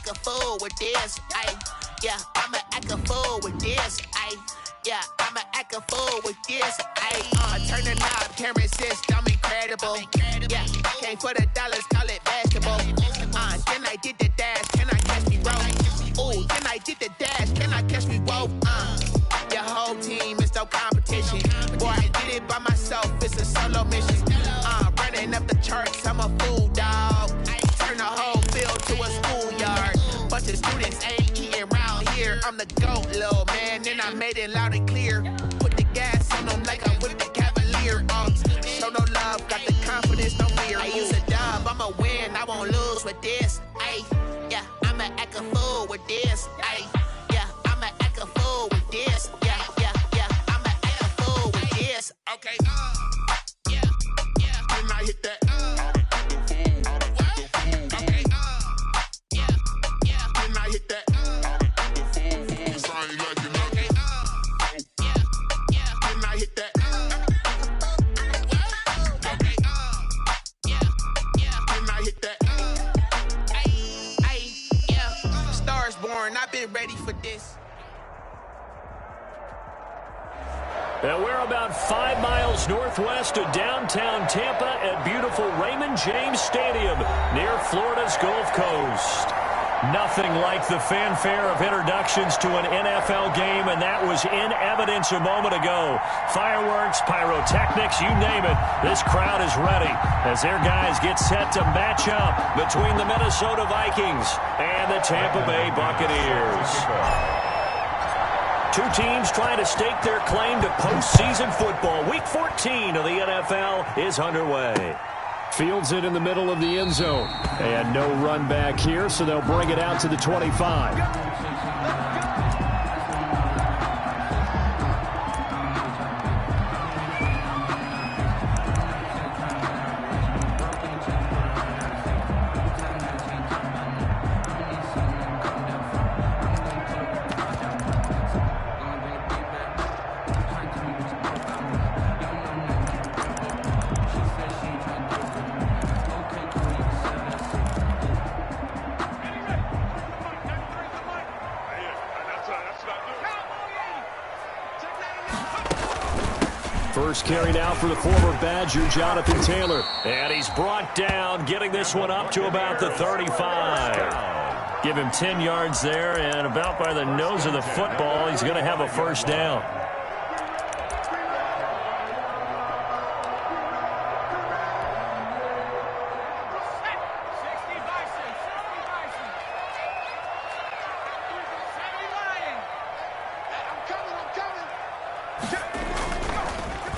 act a fool with this. Yeah, I'ma act a fool with this. Yeah, I'ma act a fool with this. Turn the knob, camera assist, I'm incredible. Yeah, came for the dollars, call it basketball. Then I did the dash, can I catch me roll? Ooh, then I did the dash, can I catch me roll? Your whole team is no competition. Boy, I did it by myself, it's a solo mission. Running up the charts, I'm a fool, dog. Turn the whole field to a schoolyard. Bunch of students ain't eating round here. I'm the GOAT, little man, and I made it loud and clear. Put the gas on them like I'm with the Cavalier. Show no love, got the confidence, no fear. I use a dub, I'ma win, I won't lose with this. Yeah, I'ma act a fool with this. Yeah, I'ma act a fool with this. Yeah, I'ma act a fool with this. Okay, yeah, can I hit that? Okay, yeah, can I hit that? I've been ready for this. And we're about 5 miles northwest of downtown Tampa at beautiful Raymond James Stadium near Florida's Gulf Coast. Nothing like the fanfare of introductions to an NFL game, and that was in evidence a moment ago. Fireworks, pyrotechnics, you name it. This crowd is ready as their guys get set to match up between the Minnesota Vikings and the Tampa Bay Buccaneers. Two teams trying to stake their claim to postseason football. Week 14 of the NFL is underway. Fields it in the middle of the end zone. And no run back here, so they'll bring it out to the 25. First carried out for the former Badger, Jonathan Taylor. And he's brought down, getting this one up to about the 35. Give him 10 yards there, and about by the nose of the football, he's going to have a first down.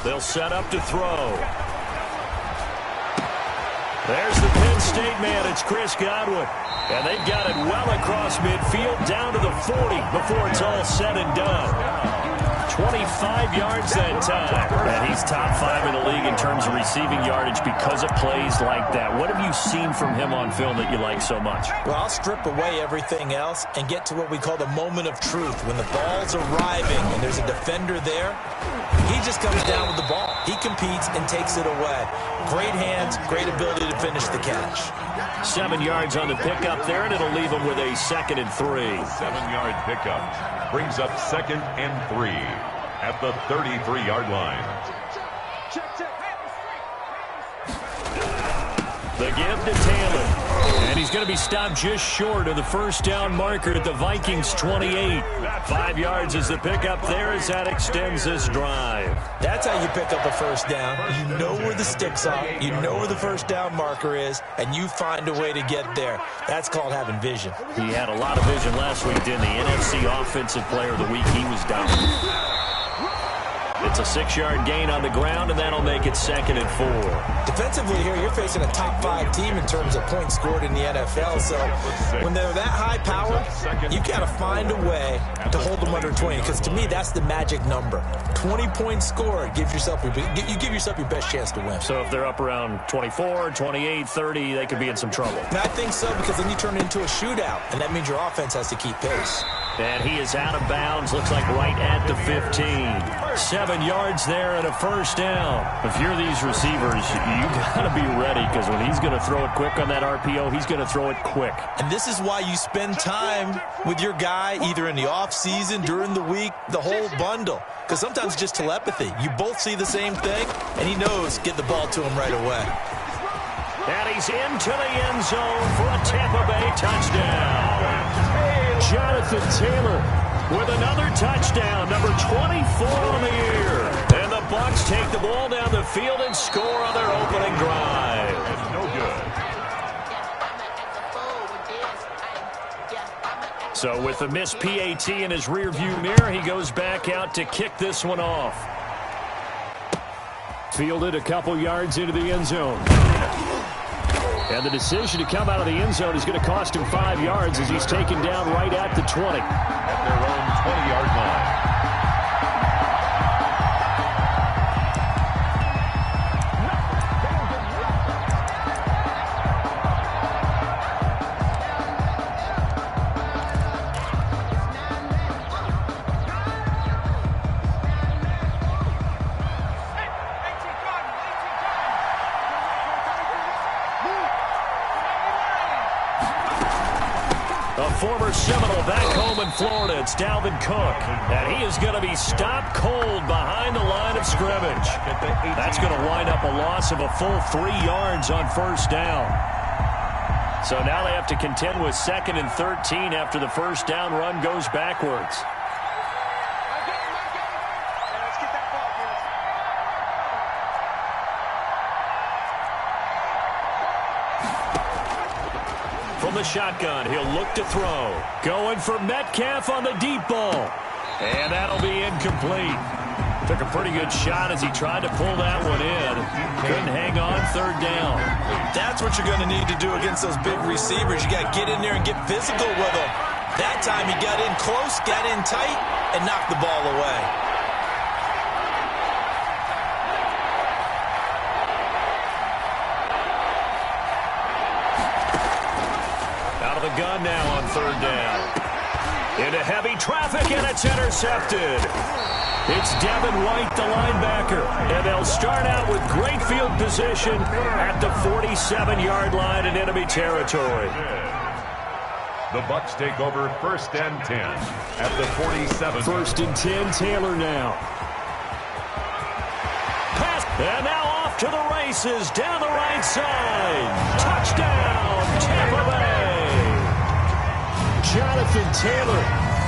They'll set up to throw. There's the Penn State man. It's Chris Godwin. And they've got it well across midfield down to the 40 before it's all said and done. 25 yards that time. And he's top 5 in the league in terms of receiving yardage because of plays like that. What have you seen from him on film that you like so much? Well, I'll strip away everything else and get to what we call the moment of truth. When the ball's arriving and there's a defender there, he just comes down with the ball. He competes and takes it away. Great hands, great ability to finish the catch. 7 yards on the pickup there, and it'll leave him with a 2nd and 3. 7-yard pickup brings up 2nd and 3 at the 33-yard line. The give to Taylor. And he's going to be stopped just short of the first down marker at the Vikings 28. 5 yards is the pickup there as that extends this drive. That's how you pick up a first down. You know where the sticks are. You know where the first down marker is, and you find a way to get there. That's called having vision. He had a lot of vision last week, didn't he? NFC Offensive Player of the Week. He was dominant. It's a 6-yard gain on the ground, and that'll make it 2nd and 4. Defensively here, you're facing a top 5 team in terms of points scored in the NFL. So when they're that high power, you've got to find a way to hold them under 20. Because to me, that's the magic number. 20 points scored gives yourself you give yourself your best chance to win. So if they're up around 24, 28, 30, they could be in some trouble. And I think so, because then you turn it into a shootout, and that means your offense has to keep pace. And he is out of bounds, looks like right at the 15. 7 7 yards there and a first down. If you're these receivers, you got to be ready because when he's going to throw it quick on that RPO, he's going to throw it quick. And this is why you spend time with your guy either in the offseason, during the week, the whole bundle. Because sometimes it's just telepathy. You both see the same thing, and he knows get the ball to him right away. And he's into the end zone for a Tampa Bay touchdown. Jonathan Taylor with another touchdown, number 24 on the year. And the Bucs take the ball down the field and score on their opening drive. It's no good. So with the missed PAT in his rearview mirror, he goes back out to kick this one off. Fielded a couple yards into the end zone. And the decision to come out of the end zone is going to cost him 5 yards as he's taken down right at the 20. At their own 20-yard line. Former Seminole back home in Florida. It's Dalvin Cook. And he is going to be stopped cold behind the line of scrimmage. That's going to wind up a loss of a full 3 yards on first down. So now they have to contend with 2nd and 13 after the first down run goes backwards. From the shotgun, he'll look to throw. Going for Metcalf on the deep ball. And that'll be incomplete. Took a pretty good shot as he tried to pull that one in. Couldn't hang on, third down. That's what you're going to need to do against those big receivers. You got to get in there and get physical with them. That time he got in close, got in tight, and knocked the ball away. Gun now on third down. Into heavy traffic, and it's intercepted. It's Devin White, the linebacker. And they'll start out with great field position at the 47-yard line in enemy territory. The Bucs take over 1st and 10 at the 47. 1st and 10, Taylor now. Pass, and now off to the races down the right side. Touchdown, Tampa Bay. Jonathan Taylor,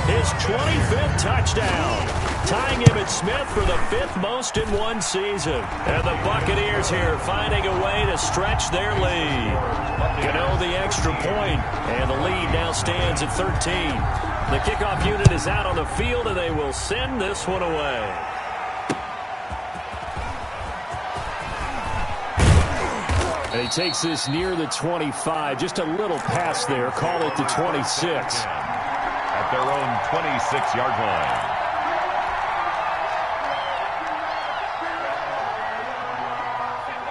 his 25th touchdown, tying Emmitt Smith for the 5th most in one season. And the Buccaneers here finding a way to stretch their lead. Gano the extra point, and the lead now stands at 13. The kickoff unit is out on the field, and they will send this one away. And he takes this near the 25. Just a little pass there. Call it the 26. At their own 26-yard line.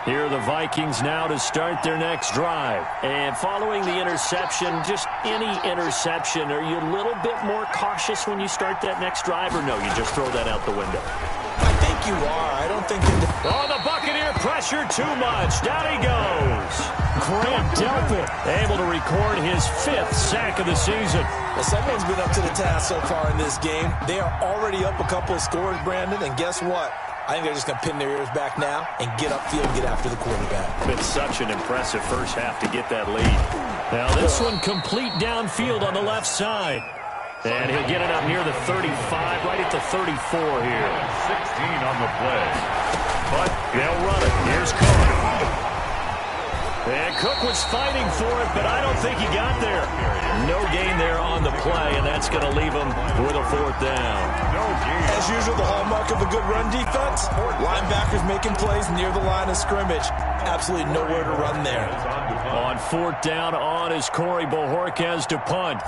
Here are the Vikings now to start their next drive. And following the interception, just any interception, are you a little bit more cautious when you start that next drive, or no, you just throw that out the window? I think you are. I don't think that... Oh, the Buccaneer pressure too much. Down he goes. Grant Delpit able to record his 5th sack of the season. Well, someone's been up to the task so far in this game. They are already up a couple of scores, Brandon, and guess what? I think they're just going to pin their ears back now and get upfield and get after the quarterback. Been such an impressive first half to get that lead. Now this one complete downfield on the left side. And he'll get it up near the 35, right at the 34 here. 16 on the play. But they'll run it. Here's Cook. And Cook was fighting for it, but I don't think he got there. No gain there on the play, and that's going to leave him with a 4th down. No gain. As usual, the hallmark of a good run defense, linebackers making plays near the line of scrimmage. Absolutely nowhere to run there. On 4th down on is Corey Bojorquez to punt.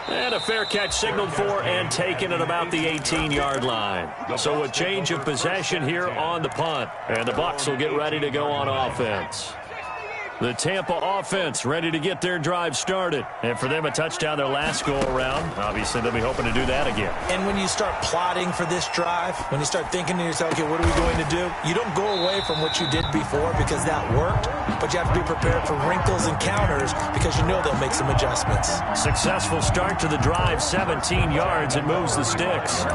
And a fair catch signaled for and taken at about the 18-yard line. So a change of possession here on the punt. And the Bucs will get ready to go on offense. The Tampa offense ready to get their drive started. And for them, a touchdown their last go-around. Obviously, they'll be hoping to do that again. And when you start plotting for this drive, when you start thinking to yourself, okay, what are we going to do? You don't go away from what you did before because that worked, but you have to be prepared for wrinkles and counters because you know they'll make some adjustments. Successful start to the drive, 17 yards, and moves the sticks.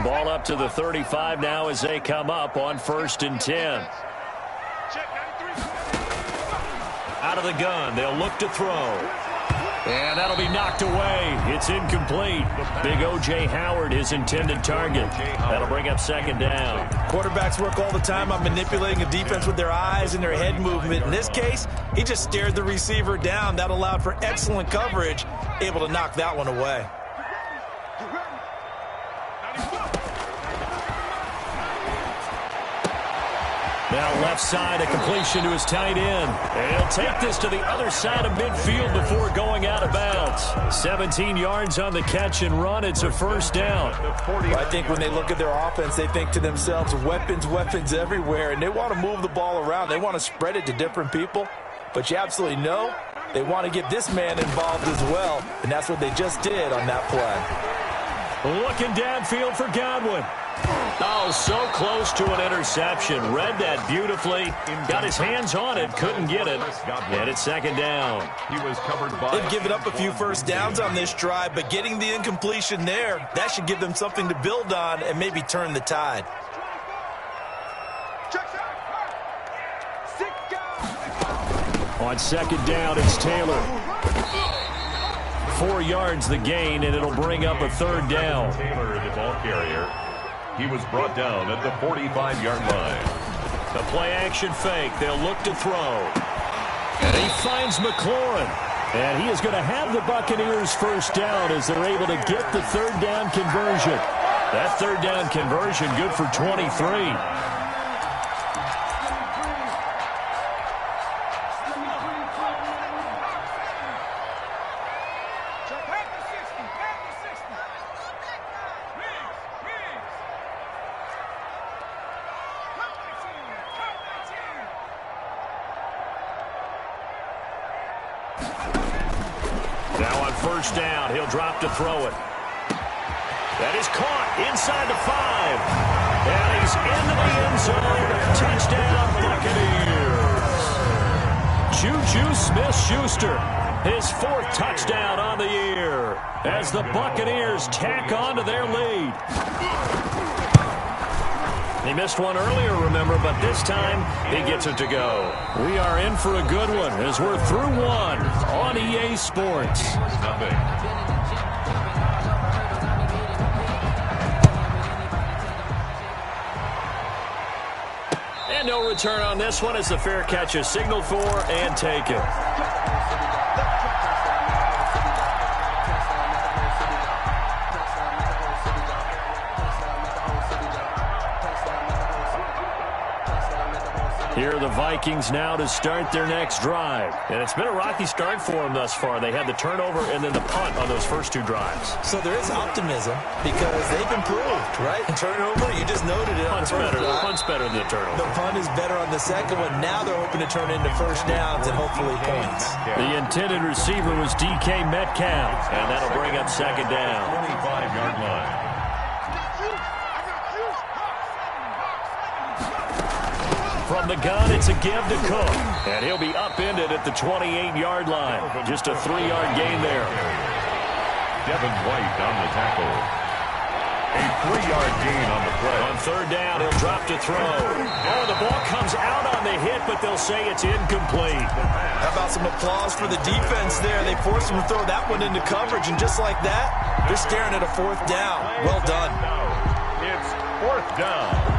Ball up to the 35 now as they come up on 1st and 10. Out of the gun, they'll look to throw. And that'll be knocked away. It's incomplete. Big O.J. Howard, his intended target. That'll bring up 2nd down. Quarterbacks work all the time on manipulating a defense with their eyes and their head movement. In this case, he just stared the receiver down. That allowed for excellent coverage, able to knock that one away. Now left side, a completion to his tight end. And he'll take this to the other side of midfield before going out of bounds. 17 yards on the catch and run. It's a 1st down. I think when they look at their offense, they think to themselves, weapons, weapons everywhere. And they want to move the ball around. They want to spread it to different people. But you absolutely know they want to get this man involved as well. And that's what they just did on that play. Looking downfield for Godwin. Oh, so close to an interception. Read that beautifully. Got his hands on it. Couldn't get it. And it's 2nd down. He was covered by. They've given up a few first downs on this drive, but getting the incompletion there, that should give them something to build on and maybe turn the tide. On 2nd down, it's Taylor. 4 yards the gain, and it'll bring up a 3rd down. Taylor, the ball carrier. He was brought down at the 45-yard line. The play-action fake. They'll look to throw. And he finds McLaurin. And he is going to have the Buccaneers 1st down as they're able to get the 3rd down conversion. That 3rd down conversion good for 23. Now on 1st down, he'll drop to throw it. That is caught inside the 5. And he's into the end zone. Touchdown, Buccaneers. Juju Smith-Schuster, his 4th touchdown on the year as the Buccaneers tack on to their lead. He missed one earlier, remember, but this time he gets it to go. We are in for a good one as we're through one on EA Sports. And no return on this one as the fair catch is signaled for and taken. Here are the Vikings now to start their next drive. And it's been a rocky start for them thus far. They had the turnover and then the punt on those first 2 drives. So there is optimism because they've improved, right? Turnover, you just noted it. Punt's better. Punt's better than the turnover. The punt is better on the second one. Now they're hoping to turn into 1st downs and hopefully points. The intended receiver was DK Metcalf, and that'll bring up 2nd down. 25-yard line. From the gun, it's a give to Cook. And he'll be upended at the 28-yard line. Just a 3-yard gain there. Devin White on the tackle. A 3-yard gain on the play. On 3rd down, he'll drop to throw. Oh, the ball comes out on the hit, but they'll say it's incomplete. How about some applause for the defense there? They forced him to throw that one into coverage, and just like that, they're staring at a 4th down. Well done. It's 4th down.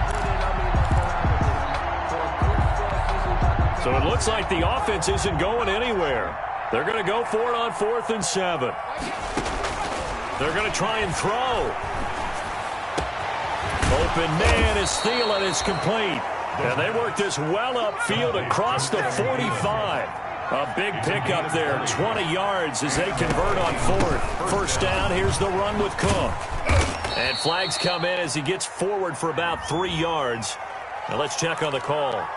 So it looks like the offense isn't going anywhere. They're going to go for it on 4th and 7. They're going to try and throw. Open man is Thielen is complete. And they work this well upfield across the 45. A big pickup there, 20 yards as they convert on fourth. First down, here's the run with Cook. And flags come in as he gets forward for about 3 yards. Now let's check on the call.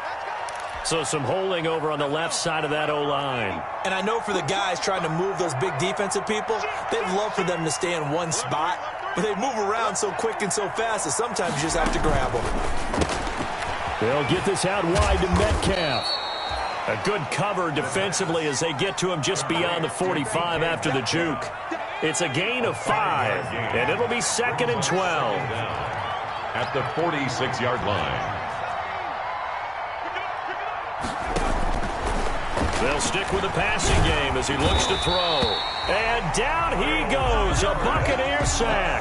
So some holding over on the left side of that O-line. And I know for the guys trying to move those big defensive people, they'd love for them to stay in one spot. But they move around so quick and so fast that sometimes you just have to grab them. They'll get this out wide to Metcalf. A good cover defensively as they get to him just beyond the 45 after the juke. It's a gain of 5, and it'll be 2nd and 12. At the 46-yard line. They'll stick with the passing game as he looks to throw. And down he goes, a Buccaneer sack.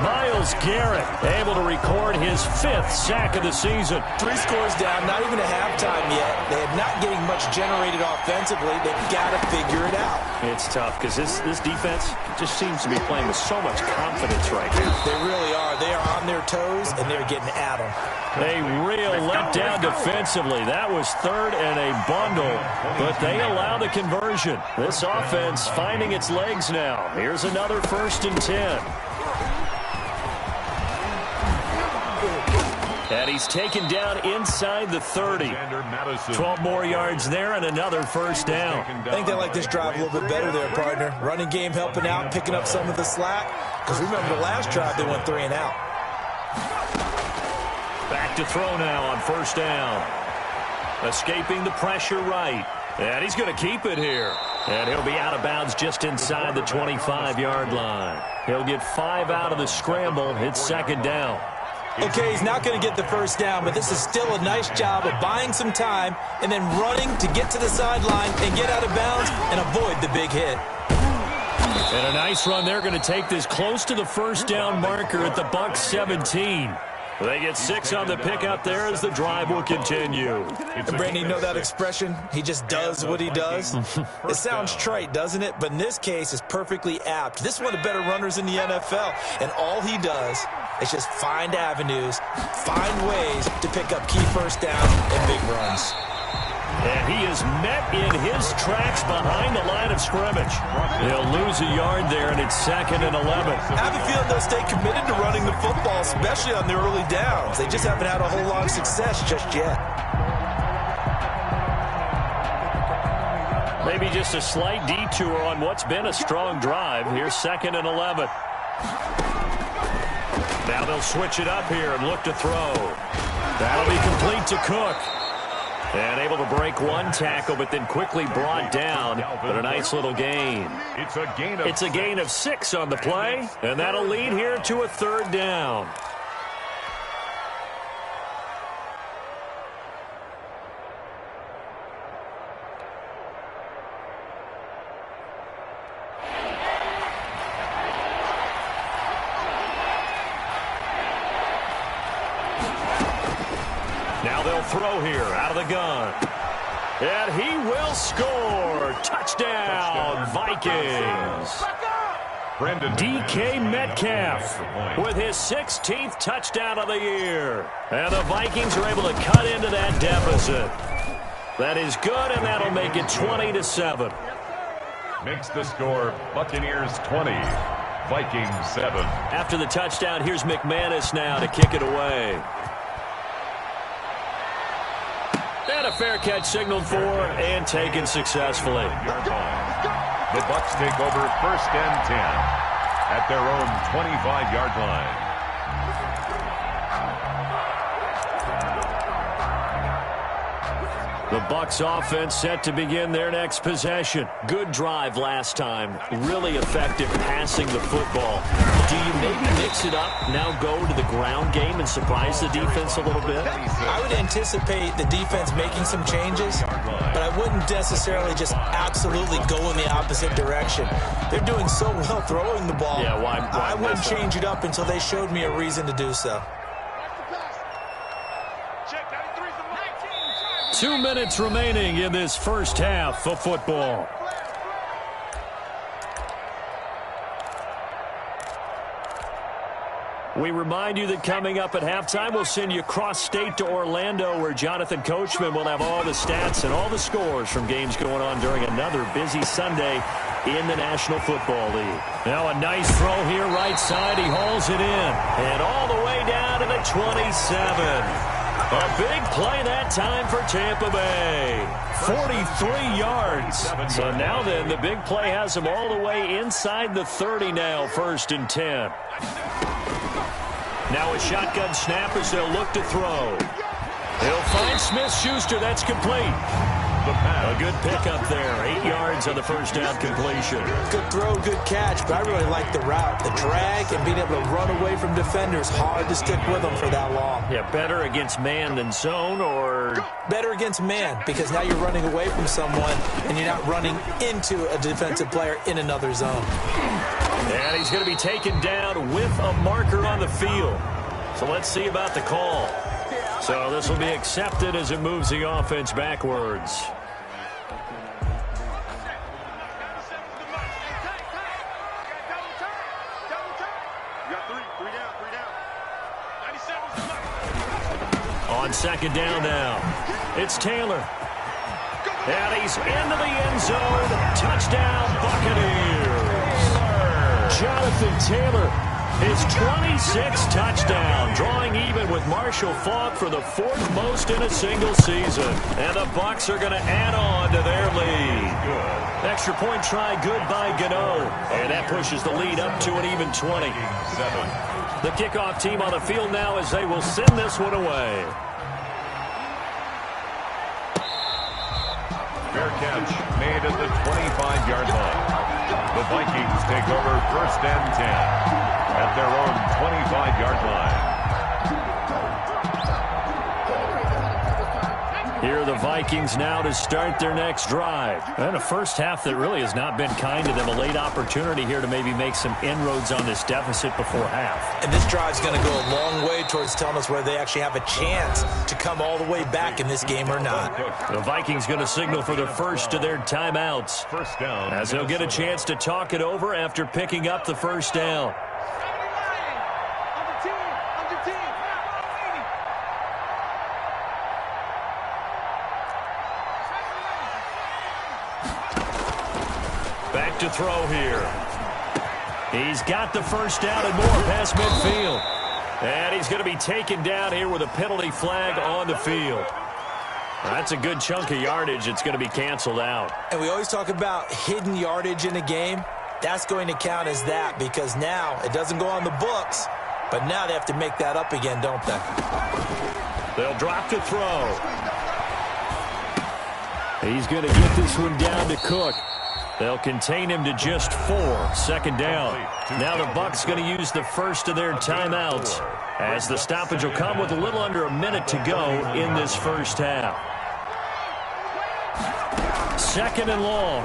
Myles Garrett able to record his 5th sack of the season. 3 scores down, not even a halftime yet. They are not getting much generated offensively. They've got to figure it out. It's tough because this defense just seems to be playing with so much confidence right now. They really are. They are on their toes, and they're getting at them. A real letdown defensively. That was 3rd and a bundle, but they allow the conversion. This offense finding its legs now. Here's another 1st and 10. And he's taken down inside the 30. 12 more yards there and another 1st down. I think they like this drive a little bit better there, partner. Running game helping out, picking up some of the slack. Because remember the last drive they went 3 and out. Back to throw now on 1st down. Escaping the pressure right. And he's going to keep it here. And he'll be out of bounds just inside the 25-yard line. He'll get 5 out of the scramble. It's 2nd down. Okay, he's not going to get the 1st down, but this is still a nice job of buying some time and then running to get to the sideline and get out of bounds and avoid the big hit. And a nice run. They're going to take this close to the 1st down marker at the Bucs 17. They get 6 on the pickup there as the drive will continue. And Brandon, you know that expression? He just does what he does? It sounds trite, doesn't it? But in this case, it's perfectly apt. This is one of the better runners in the NFL. And all he does is just find avenues, find ways to pick up key 1st downs and big runs. And he is met in his tracks behind the line of scrimmage. They'll lose a yard there, and it's 2nd and 11. I have a feeling they'll stay committed to running the football, especially on the early downs. They just haven't had a whole lot of success just yet. Maybe just a slight detour on what's been a strong drive. Here's 2nd and 11. Now they'll switch it up here and look to throw. That'll be complete to Cook. And able to break 1 tackle, but then quickly brought down. But a nice little gain. It's a gain of 6 on the play, and that'll lead here to a 3rd down. Now they'll throw here out of the gun. And he will score. Touchdown, Vikings. DK Metcalf with his 16th touchdown of the year. And the Vikings are able to cut into that deficit. That is good, and that'll make it 20-7. Makes the score Buccaneers 20, Vikings 7. After the touchdown, here's McManus now to kick it away. And a fair catch signaled for and taken successfully. The Bucs take over 1st and 10 at their own 25-yard line. The Bucs offense set to begin their next possession. Good drive last time. Really effective passing the football. Do you maybe mix it up, now go to the ground game and surprise the defense a little bit? I would anticipate the defense making some changes, but I wouldn't necessarily just absolutely go in the opposite direction. They're doing so well throwing the ball. Yeah, why I wouldn't change it up until they showed me a reason to do so. 2 minutes remaining in this first half of football. We remind you that coming up at halftime, we'll send you cross-state to Orlando, where Jonathan Coachman will have all the stats and all the scores from games going on during another busy Sunday in the National Football League. Now a nice throw here, right side. He hauls it in. And all the way down to the 27. A big play that time for Tampa Bay. 43 yards. So now then, the big play has him all the way inside the 30 now, 1st and 10. Now a shotgun snap as they'll look to throw. He'll find Smith-Schuster. That's complete. A good pickup there. 8 yards on the first down completion. Good throw, good catch, but I really like the route. The drag and being able to run away from defenders. Hard to stick with them for that long. Yeah, better against man than zone, or? Better against man, because now you're running away from someone and you're not running into a defensive player in another zone. And he's going to be taken down with a marker on the field. So let's see about the call. So this will be accepted as it moves the offense backwards. On 2nd down now, it's Taylor. And he's into the end zone. Touchdown, Buccaneers. Jonathan Taylor, his 26th touchdown, drawing even with Marshall Faulk for the 4th most in a single season. And the Bucs are going to add on to their lead. Extra point try good by Gano. And that pushes the lead up to an even 20. The kickoff team on the field now as they will send this one away. Fair catch made at the 25-yard line. The Vikings take over 1st and 10 at their own 25-yard line. Here are the Vikings now to start their next drive. And a first half that really has not been kind to them. A late opportunity here to maybe make some inroads on this deficit before half. And this drive's going to go a long way towards telling us whether they actually have a chance to come all the way back in this game or not. The Vikings going to signal for the first of their timeouts, First down, as they'll get a chance to talk it over after picking up the first down. Back to throw here. He's got the first down and more past midfield. And he's going to be taken down here with a penalty flag on the field. That's a good chunk of yardage. It's going to be canceled out. And we always talk about hidden yardage in a game. That's going to count as that, because now it doesn't go on the books, but now they have to make that up again, don't they? They'll drop to throw. He's going to get this one down to Cook. They'll contain him to just 4. 2nd down. Now the Bucs going to use the first of their timeouts, as the stoppage will come with a little under a minute to go in this first half. 2nd and long.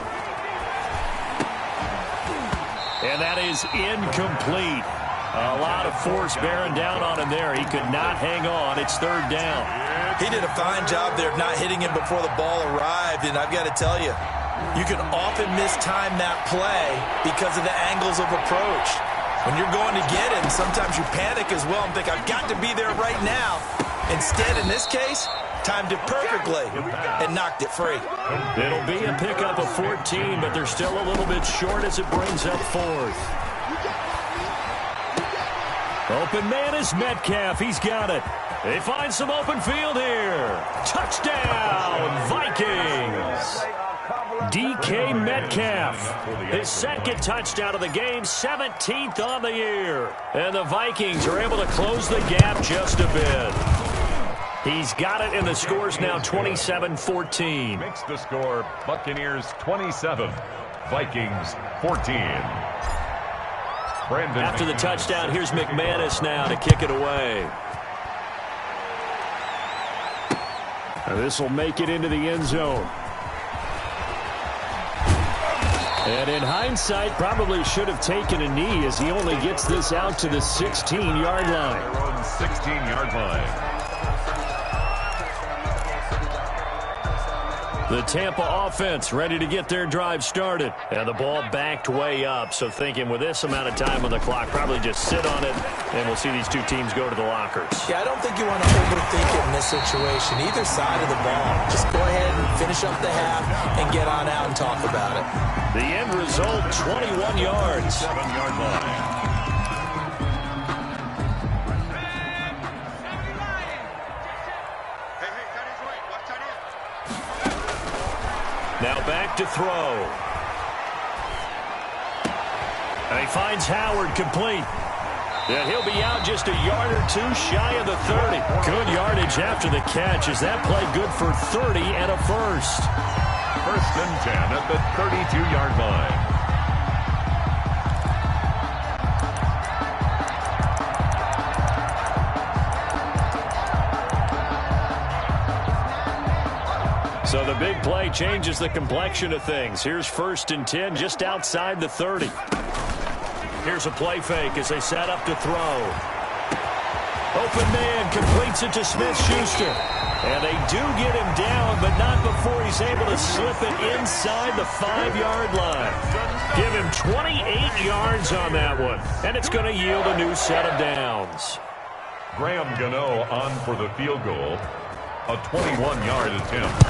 And that is incomplete. A lot of force bearing down on him there. He could not hang on. It's 3rd down. He did a fine job there of not hitting him before the ball arrived, and I've got to tell you, you can often mistime that play because of the angles of approach. When you're going to get him, sometimes you panic as well and think, I've got to be there right now. Instead, in this case, timed it perfectly and knocked it free. It'll be a pickup of 14, but they're still a little bit short as it brings up 4th. Open man is Metcalf. He's got it. They find some open field here. Touchdown, Vikings. DK Metcalf, his 2nd touchdown of the game, 17th on the year. And the Vikings are able to close the gap just a bit. He's got it, and the score's now 27-14. Makes the score Buccaneers 27, Vikings 14. Brandon After the touchdown, here's McManus now to kick it away. This will make it into the end zone. And in hindsight, probably should have taken a knee, as he only gets this out to the 16-yard line. Their own 16-yard line. The Tampa offense ready to get their drive started. And the ball backed way up. So thinking with this amount of time on the clock, probably just sit on it, and we'll see these two teams go to the lockers. Yeah, I don't think you want to overthink it in this situation. Either side of the ball. Just go ahead and finish up the half and get on out and talk about it. The end result, 21 yards. 7-yard line. Now back to throw. And he finds Howard complete. And he'll be out just a yard or two shy of the 30. Good yardage after the catch. Is that play good for 30 and a first? 1st and 10 at the 32-yard line. So the big play changes the complexion of things. Here's 1st and 10 just outside the 30. Here's a play fake as they set up to throw. Open man completes it to Smith-Schuster. And they do get him down, but not before he's able to slip it inside the 5-yard line. Give him 28 yards on that one, and it's going to yield a new set of downs. Graham Gano on for the field goal. A 21-yard attempt.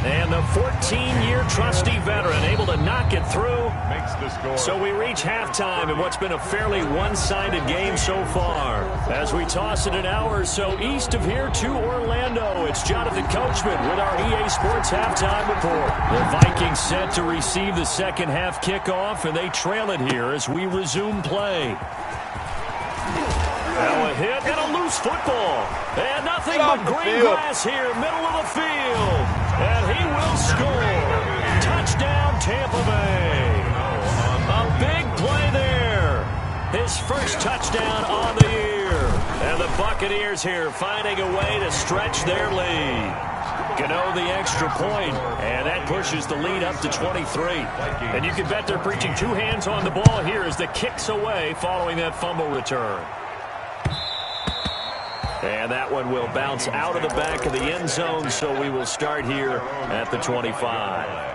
And the 14-year trusty veteran able to knock it through. Makes the score. So we reach halftime in what's been a fairly one-sided game so far. As we toss it an hour or so east of here to Orlando, it's Jonathan Coachman with our EA Sports Halftime Report. The Vikings set to receive the second half kickoff, and they trail it here as we resume play. Now a hit and a loose football. And nothing but green grass here, middle of the field. And he will score. Touchdown, Tampa Bay. A big play there. His first touchdown on the year. And the Buccaneers here finding a way to stretch their lead. Gano the extra point, and that pushes the lead up to 23. And you can bet they're preaching two hands on the ball here as the kick's away following that fumble return. And that one will bounce out of the back of the end zone, so we will start here at the 25.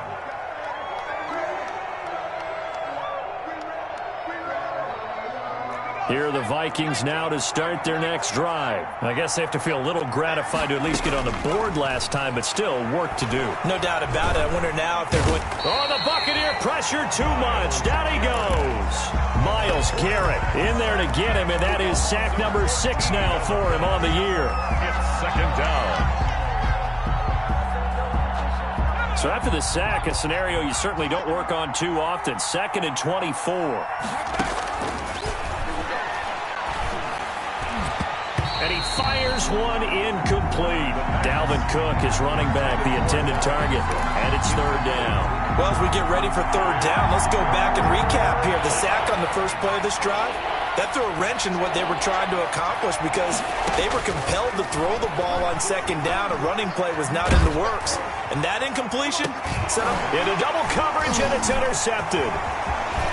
Here are the Vikings now to start their next drive. I guess they have to feel a little gratified to at least get on the board last time, but still work to do. No doubt about it. I wonder now if they're going... Oh, the Buccaneer pressure too much. Down he goes. Myles Garrett in there to get him, and that is sack number 6 now for him on the year. It's 2nd down. So after the sack, a scenario you certainly don't work on too often. 2nd and 24. And he fires one incomplete. Dalvin Cook is running back, the intended target, and it's 3rd down. Well, as we get ready for 3rd down, let's go back and recap here. The sack on the first play of this drive, that threw a wrench in what they were trying to accomplish because they were compelled to throw the ball on 2nd down. A running play was not in the works. And that incompletion set up into double coverage, and it's intercepted.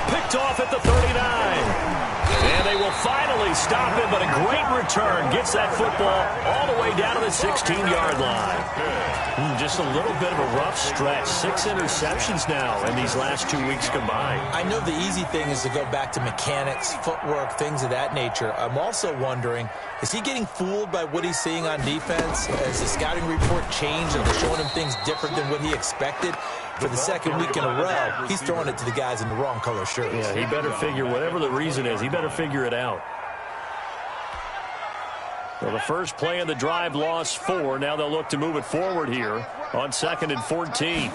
Picked off at the 39. And they will finally stop him, but a great return gets that football all the way down to the 16-yard line. Just a little bit of a rough stretch. 6 interceptions now in these last 2 weeks combined. I know the easy thing is to go back to mechanics, footwork, things of that nature. I'm also wondering, is he getting fooled by what he's seeing on defense? Has the scouting report changed and they're showing him things different than what he expected? For the 2nd week in a row, he's throwing it to the guys in the wrong color shirts. Yeah, he better figure, whatever the reason is, he better figure it out. Well, the first play of the drive lost 4. Now they'll look to move it forward here on 2nd and 14.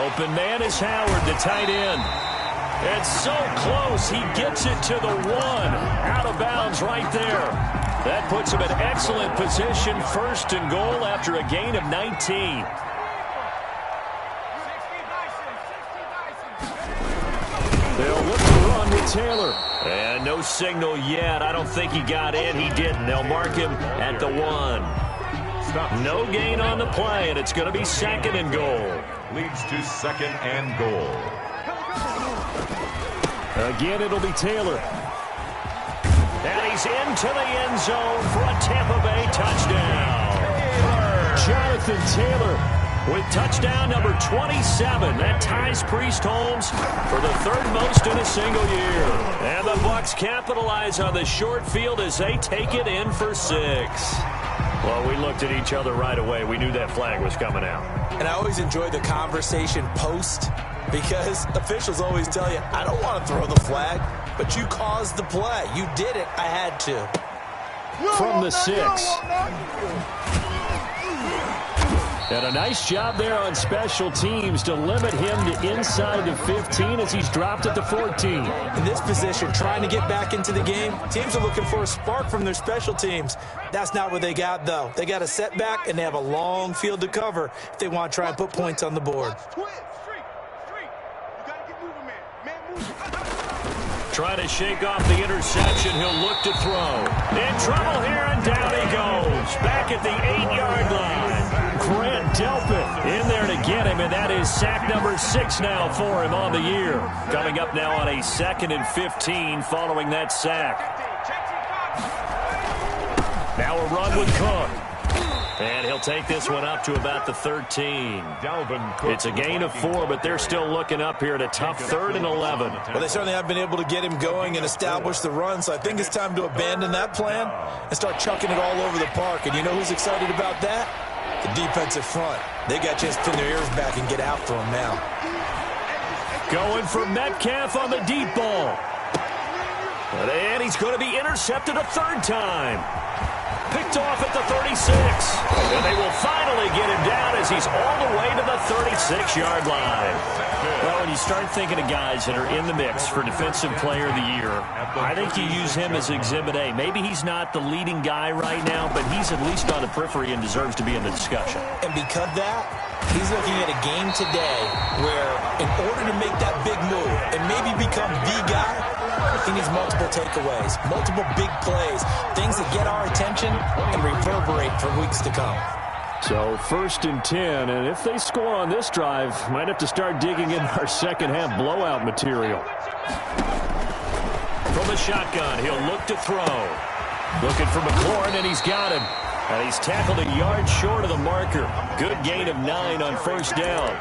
Open man is Howard, the tight end. It's so close, he gets it to the 1. Out of bounds right there. That puts him in excellent position, 1st and goal after a gain of 19. They'll look to run with Taylor. And no signal yet. I don't think he got in. He didn't. They'll mark him at the 1. No gain on the play, and it's going to be 2nd and goal. Leads to 2nd and goal. Again, it'll be Taylor. And he's into the end zone for a Tampa Bay touchdown. Jonathan Taylor with touchdown number 27. That ties Priest Holmes for the third most in a single year. And the Bucs capitalize on the short field as they take it in for 6. Well, we looked at each other right away. We knew that flag was coming out. And I always enjoy the conversation post, because officials always tell you, I don't want to throw the flag, but you caused the play. You did it. I had to. From the 6. And a nice job there on special teams to limit him to inside the 15 as he's dropped at the 14. In this position, trying to get back into the game, teams are looking for a spark from their special teams. That's not what they got, though. They got a setback, and they have a long field to cover if they want to try and put points on the board. Trying to shake off the interception. He'll look to throw. In trouble here, and down he goes. Back at the 8-yard line. Grant Delpit in there to get him, and that is sack number 6 now for him on the year. Coming up now on a 2nd and 15 following that sack. Now a run with Cook. And he'll take this one up to about the 13. It's a gain of 4, but they're still looking up here at a tough 3rd and 11. Well, they certainly have been able to get him going and establish the run, so I think it's time to abandon that plan and start chucking it all over the park. And you know who's excited about that? The defensive front. They got a chance to pin their ears back and get after him now. Going for Metcalf on the deep ball. And he's going to be intercepted a 3rd time. Picked off at the 36. And they will finally get him down as he's all the way to the 36-yard line. Well, when you start thinking of guys that are in the mix for Defensive Player of the Year, I think you use him as Exhibit A. Maybe he's not the leading guy right now, but he's at least on the periphery and deserves to be in the discussion. And because of that, he's looking at a game today where in order to make that big move and maybe become the guy, he needs multiple takeaways, multiple big plays, things that get our attention and reverberate for weeks to come. So 1st and 10, and if they score on this drive, might have to start digging in our second-half blowout material. From the shotgun, he'll look to throw. Looking for McLaurin, and he's got him. And he's tackled a yard short of the marker. Good gain of 9 on 1st down.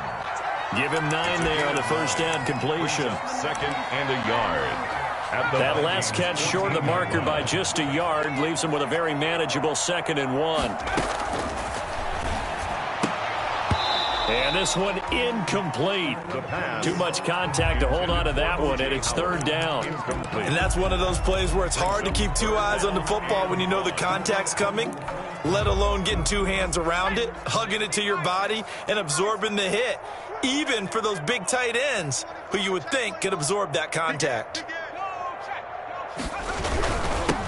Give him 9 there on the 1st down completion. 2nd and a yard. That last catch short of the marker by just a yard leaves him with a very manageable 2nd and 1. And this one incomplete. Too much contact to hold on to that one, and it's 3rd down. And that's one of those plays where it's hard to keep 2 eyes on the football when you know the contact's coming, let alone getting 2 hands around it, hugging it to your body, and absorbing the hit, even for those big tight ends who you would think could absorb that contact.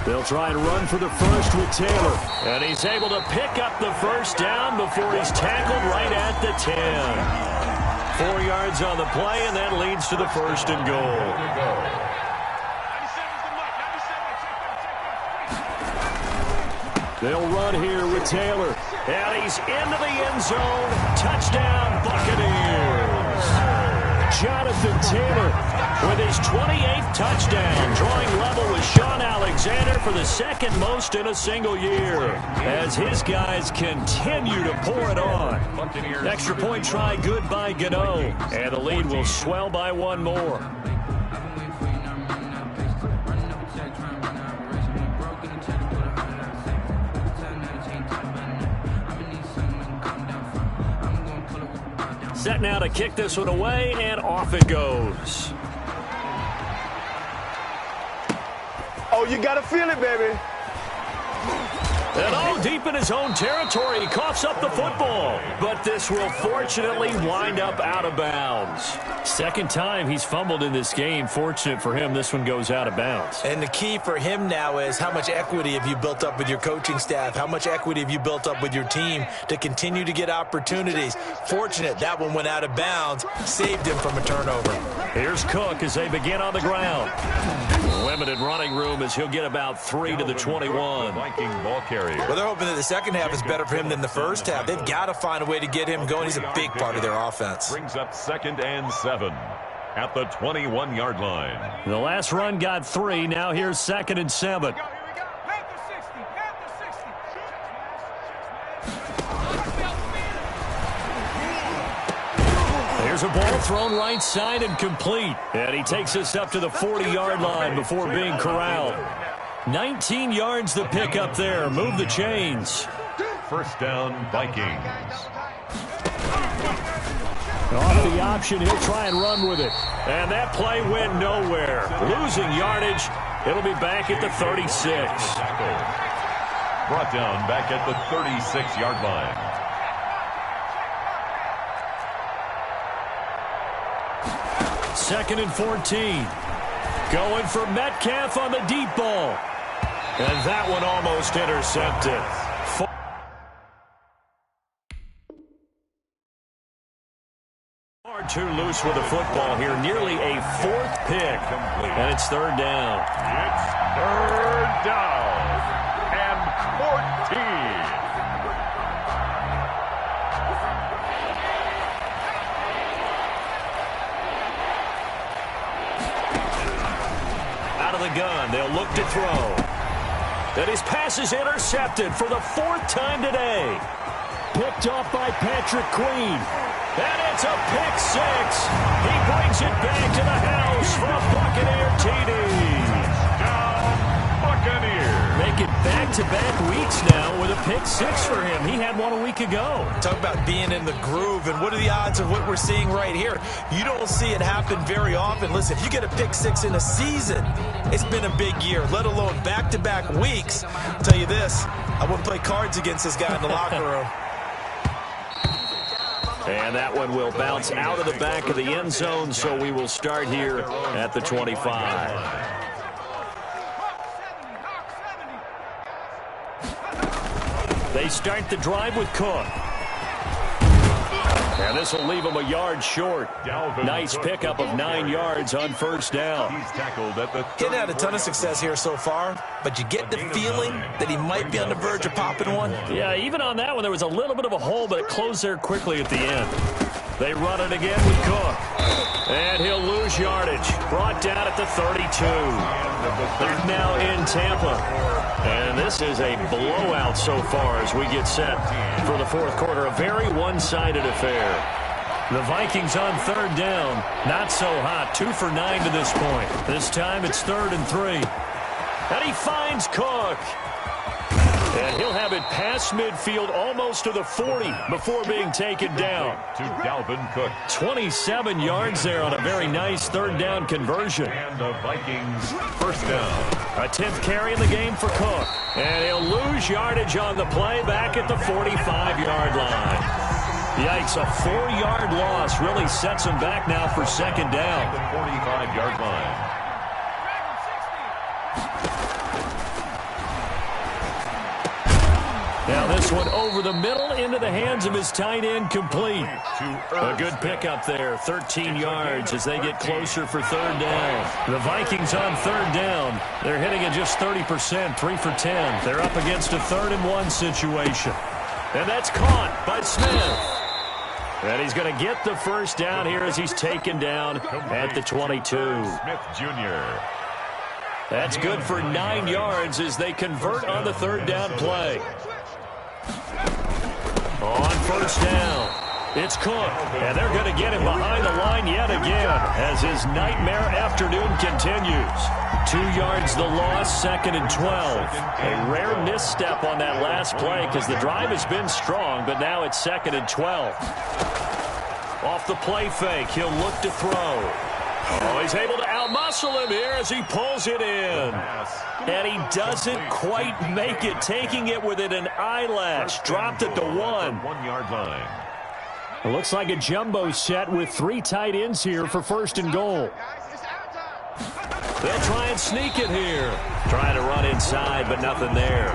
They'll try and run for the first with Taylor. And he's able to pick up the 1st down before he's tackled right at the 10. 4 yards on the play, and that leads to the 1st and goal. They'll run here with Taylor. And he's into the end zone. Touchdown, Buccaneers. Jonathan Taylor with his 28th touchdown, drawing level with Sean Alexander for the 2nd most in a single year, as his guys continue to pour it on. Extra point try good by Gano, and the lead will swell by 1 more. Set now to kick this one away, and off it goes. Oh, you got to feel it, baby. And deep in his own territory, he coughs up the football. But this will fortunately wind up out of bounds. 2nd time he's fumbled in this game. Fortunate for him, this one goes out of bounds. And the key for him now is how much equity have you built up with your coaching staff? How much equity have you built up with your team to continue to get opportunities? Fortunate that one went out of bounds, saved him from a turnover. Here's Cook as they begin on the ground. Limited running room as he'll get about 3 to the 21. Viking ball carrier. Well, they're hoping that the second half is better for him than the first half. They've got to find a way to get him going. He's a big part of their offense. Brings up 2nd and 7 at the 21-yard line. The last run got 3. Now here's 2nd and 7. There's a ball thrown right side and complete. And he takes us up to the 40-yard line before being corralled. 19 yards to pick up there. Move the chains. First down, Vikings. Off the option, he'll try and run with it. And that play went nowhere. Losing yardage. It'll be back at the 36. Brought down back at the 36-yard line. Second and 14. Going for Metcalf on the deep ball. And that one almost intercepted. Far too loose with the football here. Nearly a fourth pick. And it's third down. It's third down. And 14. Out of the gun. They'll look to throw. And his pass is intercepted for the fourth time today. Picked off by Patrick Queen. And it's a pick six. He brings it back to the house for a Buccaneer TD. Down, Buccaneers. Make it back-to-back weeks now with a pick six for him. He had one a week ago. Talk about being in the groove, and what are the odds of what we're seeing right here? You don't see it happen very often. Listen, if you get a pick six in a season, it's been a big year, let alone back-to-back weeks. I'll tell you this, I wouldn't play cards against this guy in the locker room. And that one will bounce out of the back of the end zone, so we will start here at the 25. They start the drive with Cook. And this will leave him a yard short. Nice pickup of 9 yards on first down. He's tackled at the He's had a ton of success here so far, but you get the feeling that he might be on the verge of popping one. Yeah, even on that one, there was a little bit of a hole, but it closed there quickly at the end. They run it again with Cook. And he'll lose yardage. Brought down at the 32. They're now in Tampa. And this is a blowout so far as we get set for the fourth quarter. A very one-sided affair. The Vikings on third down. Not so hot. 2 for 9 to this point. This time it's 3rd and 3. And he finds Cook. And he'll have it past midfield almost to the 40 before being taken down. To Dalvin Cook. 27 yards there on a very nice third down conversion. And the Vikings first down. A 10th carry in the game for Cook. And he'll lose yardage on the play back at the 45-yard line. Yikes, a 4-yard loss really sets him back now for second down. The 45-yard line. Now this one over the middle into the hands of his tight end, complete. A good pickup there, 13 yards as they get closer for third down. The Vikings on third down. They're hitting at just 30%, 3 for 10. They're up against a 3rd and 1 situation. And that's caught by Smith. And he's going to get the first down here as he's taken down at the 22. Smith Jr. That's good for 9 yards as they convert on the third down play. On first down, it's Cook, and they're going to get him behind the line yet again as his nightmare afternoon continues. 2 yards the loss, 2nd and 12. A rare misstep on that last play because the drive has been strong, but now it's 2nd and 12. Off the play fake, he'll look to throw. Oh, he's able to outmuscle him here as he pulls it in. And he doesn't quite make it, taking it within an eyelash. Dropped at the 1. 1-yard line. It looks like a jumbo set with 3 tight ends here for 1st and goal. They'll try and sneak it here. Trying to run inside, but nothing there.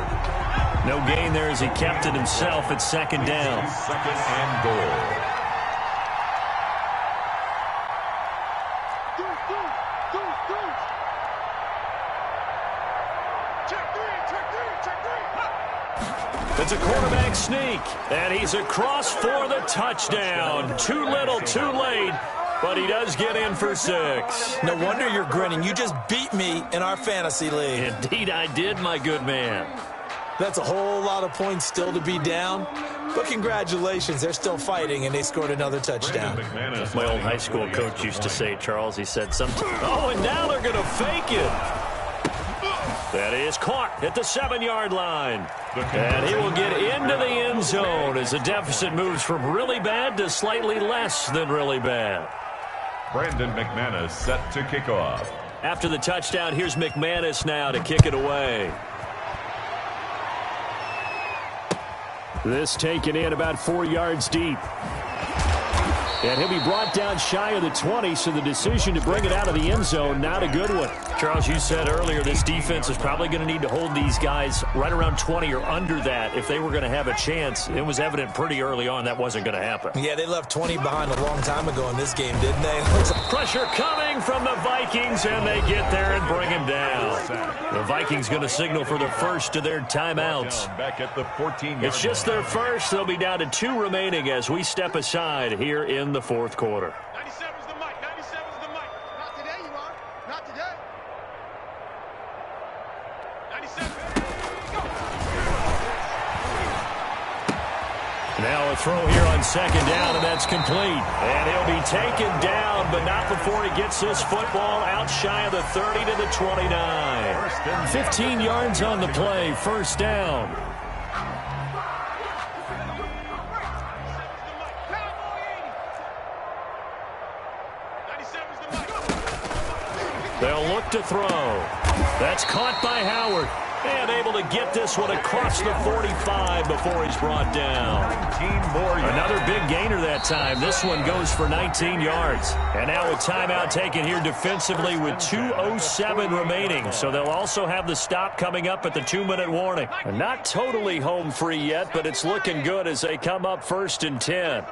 No gain there as he kept it himself at 2nd down. 2nd and goal. It's a quarterback sneak, and he's across for the touchdown. Too little, too late, but he does get in for 6. No wonder you're grinning. You just beat me in our fantasy league. Indeed I did, my good man. That's a whole lot of points still to be down. But congratulations, they're still fighting, and they scored another touchdown. My old high school coach used to say, Charles, he said, oh, and now they're going to fake it. That is caught at the 7-yard line. And he will get into the end zone as the deficit moves from really bad to slightly less than really bad. Brandon McManus set to kick off. After the touchdown, here's McManus now to kick it away. This taken in about 4 yards deep. And he'll be brought down shy of the 20, so the decision to bring it out of the end zone, not a good one. Charles, you said earlier this defense is probably going to need to hold these guys right around 20 or under that if they were going to have a chance. It was evident pretty early on that wasn't going to happen. Yeah, they left 20 behind a long time ago in this game, didn't they? Pressure coming from the Vikings, and they get there and bring him down. The Vikings going to signal for the first of their timeouts. Back at the 14-yard It's just their first. They'll be down to 2 remaining as we step aside here in the fourth quarter. 97's the mic. 97's the mic. Not today, you are. Not today. 97. Now a throw here on second down, and that's complete. And he'll be taken down, but not before he gets this football out shy of the 30 to the 29. 15 yards on the play, first down. They'll look to throw. That's caught by Howard. And able to get this one across the 45 before he's brought down. 19 more yards. Another big gainer that time. This one goes for 19 yards. And now a timeout taken here defensively with 2:07 remaining. So they'll also have the stop coming up at the 2-minute warning. And not totally home free yet, but it's looking good as they come up 1st and 10.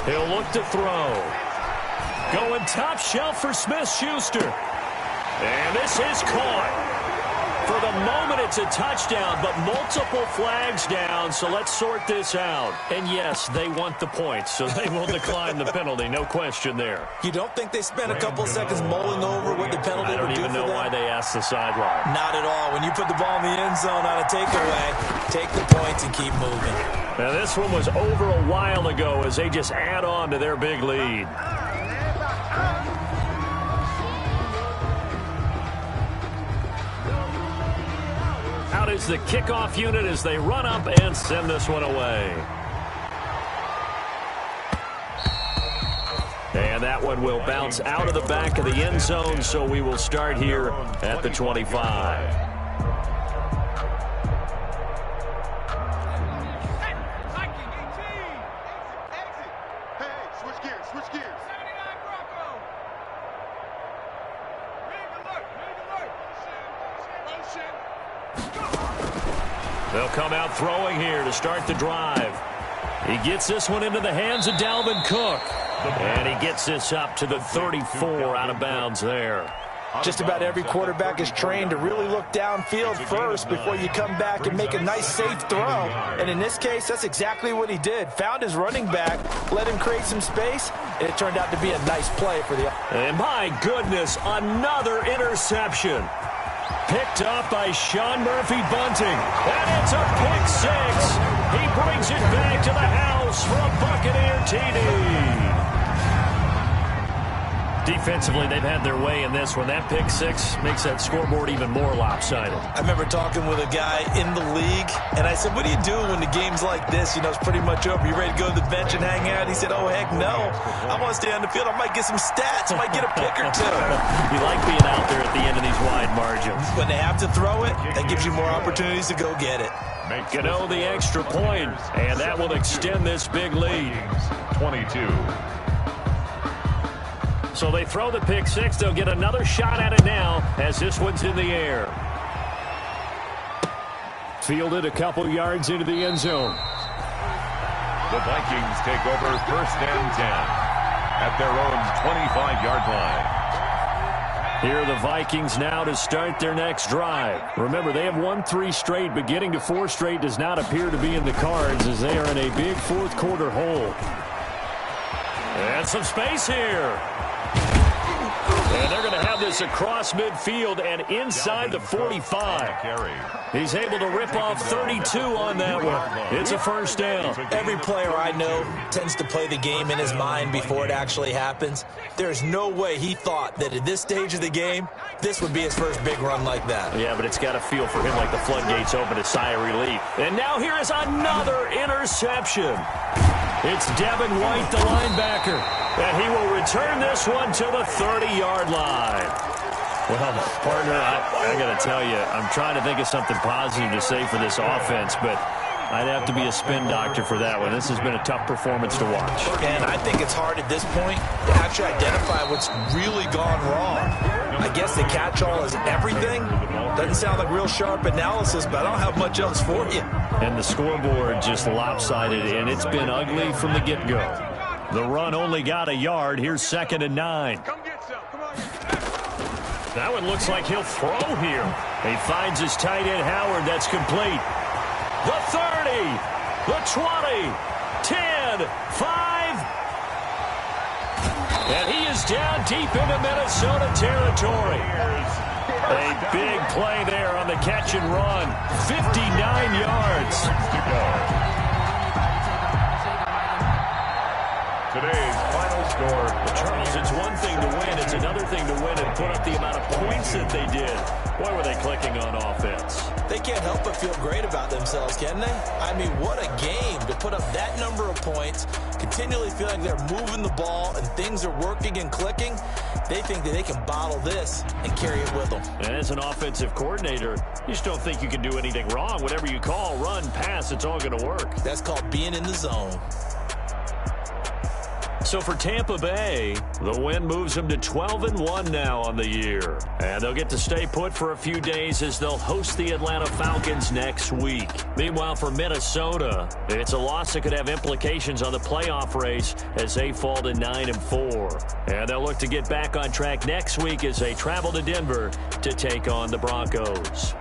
He'll look to throw. Going top shelf for Smith-Schuster. And this is caught. For the moment, it's a touchdown, but multiple flags down, so let's sort this out. And yes, they want the points, so they will decline the penalty, no question there. You don't think they spent a couple seconds mulling over what the penalty would do for them? I don't even know why they asked the sideline. Not at all. When you put the ball in the end zone on a takeaway, take the points and keep moving. Now, this one was over a while ago as they just add on to their big lead. Out is the kickoff unit as they run up and send this one away. And that one will bounce out of the back of the end zone, so we will start here at the 25. They'll come out throwing here to start the drive. He gets this one into the hands of Dalvin Cook. And he gets this up to the 34 out of bounds there. Just about every quarterback is trained to really look downfield first before you come back and make a nice, safe throw. And in this case, that's exactly what he did. Found his running back, let him create some space, and it turned out to be a nice play for the... And my goodness, another interception. Picked up by Sean Murphy-Bunting. And it's a pick six. He brings it back to the house for a Buccaneer TD. Defensively, they've had their way in this one. That pick six makes that scoreboard even more lopsided. I remember talking with a guy in the league, and I said, what do you do when the game's like this? You know, it's pretty much over. You ready to go to the bench and hang out? He said, oh, heck no. I want to stay on the field. I might get some stats. I might get a pick or two. You like being out there at the end of these wide margins. When they have to throw it, that gives you more opportunities to go get it. Gano the extra point, and that will extend this big lead. 22. So they throw the pick six. They'll get another shot at it now as this one's in the air. Fielded a couple yards into the end zone. The Vikings take over 1st and 10 at their own 25-yard line. Here are the Vikings now to start their next drive. Remember, they have won 3 straight, but getting to 4 straight does not appear to be in the cards as they are in a big fourth quarter hole. And some space here. And they're going to have this across midfield and inside the 45. He's able to rip off 32 on that one. It's a first down. Every player I know tends to play the game in his mind before it actually happens. There's no way he thought that at this stage of the game, this would be his first big run like that. Yeah, but it's got to feel for him like the floodgates open, a sigh of relief. And now here is another interception. It's Devin White, the linebacker, and he will return this one to the 30-yard line. Well, partner, I got to tell you, I'm trying to think of something positive to say for this offense, but I'd have to be a spin doctor for that one. This has been a tough performance to watch. And I think it's hard at this point to actually identify what's really gone wrong. I guess the catch-all is everything. Doesn't sound like real sharp analysis, but I don't have much else for you. And the scoreboard just lopsided, and it's been ugly from the get-go. The run only got a yard. Here's 2nd and 9. That one looks like he'll throw here. He finds his tight end, Howard. That's complete. The 30, the 20, 10, 5. And he is down deep into Minnesota territory. A big play there on the catch and run. 59 yards. Today's final score. Charles, it's one thing to win. It's another thing to win and put up the amount of points that they did. Boy, were they clicking on offense. They can't help but feel great about themselves, can they? I mean, what a game to put up that number of points, continually feel like they're moving the ball and things are working and clicking. They think that they can bottle this and carry it with them. And as an offensive coordinator, you just don't think you can do anything wrong. Whatever you call, run, pass, it's all going to work. That's called being in the zone. So for Tampa Bay, the win moves them to 12-1 now on the year. And they'll get to stay put for a few days as they'll host the Atlanta Falcons next week. Meanwhile, for Minnesota, it's a loss that could have implications on the playoff race as they fall to 9-4. And they'll look to get back on track next week as they travel to Denver to take on the Broncos.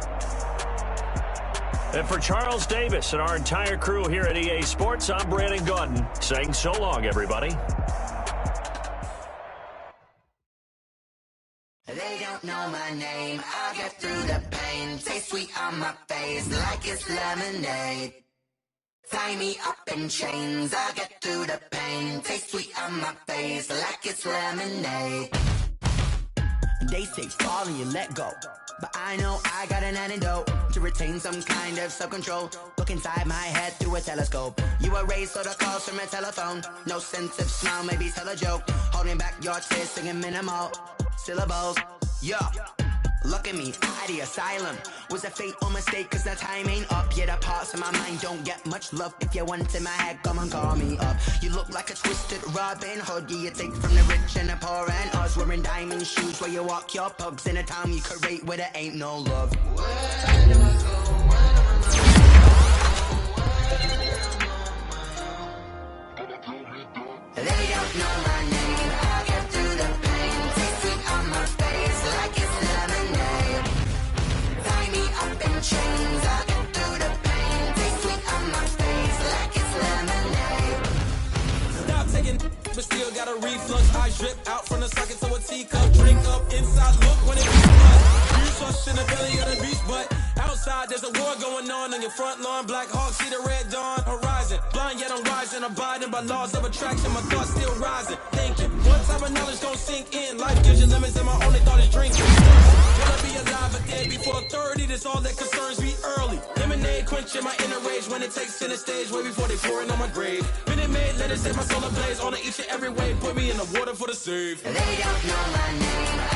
And for Charles Davis and our entire crew here at EA Sports, I'm Brandon Gauton saying so long, everybody. They don't know my name. I'll get through the pain. Taste sweet on my face like it's lemonade. Tie me up in chains. I'll get through the pain. Taste sweet on my face like it's lemonade. They say fall and you let go, but I know I got an antidote to retain some kind of self-control. Look inside my head through a telescope. You erase all the calls from a telephone. No sense of smile, maybe tell a joke. Holding back your tears, singing minimal syllables. Yeah, look at me, at the asylum. Was a fate or mistake, cause the time ain't up. Yet the parts of my mind don't get much love. If you want in my head, come and call me up. You look like a twisted Robin Hood. You take from the rich and the poor and us. Wearing diamond shoes where you walk your pugs in a town you create where there ain't no love. They don't know my name. I'll get through the pain. Taste sweet on my face like it's lemonade. Tie me up in chains. I'll get through the pain. Taste sweet on my face like it's lemonade. Stop taking, but still got a reflux. I drip out from the socket to a teacup. Drink up inside, look when it gets fun. You trust in the belly of the beast, but outside there's a war going on your front lawn. Black Hawk, see the red dawn horizon. Blind yet I'm rising, abiding by laws of attraction. My thoughts still rising, thinking what type of knowledge gon' sink in. Life gives you limits and my only thought is drinking. Wanna be alive a day before 30, that's all that concerns me early. Lemonade quenching my inner rage when it takes center stage way before they pouring on my grave. Minute Maid, let it set my soul ablaze on each and every way. Put me in the water for the save. They don't know my name.